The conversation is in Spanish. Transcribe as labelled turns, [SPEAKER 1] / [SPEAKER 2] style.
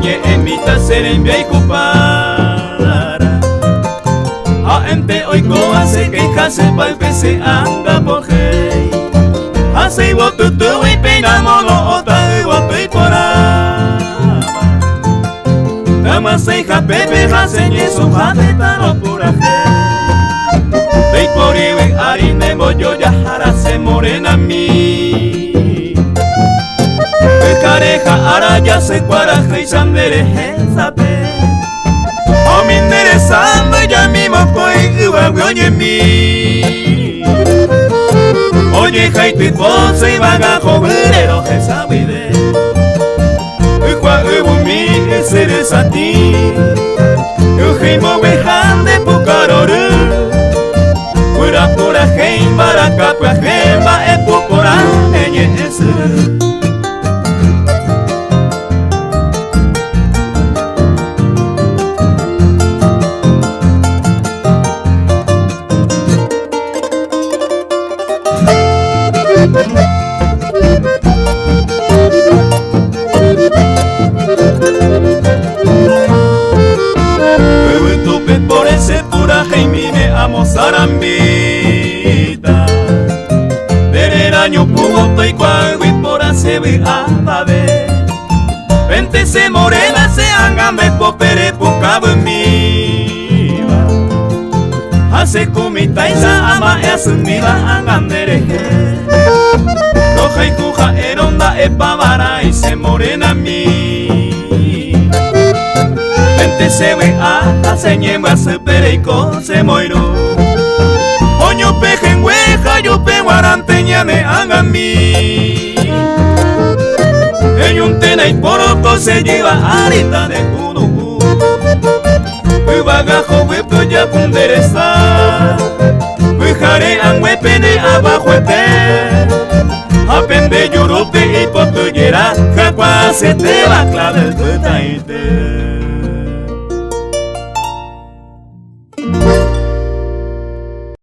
[SPEAKER 1] Nye emita serembia y cupara ente oiko hace que jase palpese anga pojei hace y botutu y peinamolo ota y botu y porama Tamasei japepe jase nye su jate taro puraje Dei poriwe harine moyo ya harase morena mi Careja araya se cuaraja y sandere hensape O mi interesando ya mismo koi uwa mi Oye jaiti pose y vaga joverero jesawide Ukwa ubu mi eseres a ti Ujeimo wejande pukaroru Pura heim baraka pua hemba epupora enye esu Por ese pura jaimine amo sarambita Del año pugoto y cuago y por hace abade Vente se morena se angame popere pucabo en miva Hace kumita isa ama easumiva angandereje Roja y cuja eronda epavara y se morena mi Vente se ve a señema se pereico se moiro Oño peje en hueja yo pe guaranteñame hagan mi En un tena y poroco se lleva arita de kudu Bagajo huepo ya pundereza Bujare an huepene abajo ete Apende yurupe y potuyera Jacua se te va clave el tutaite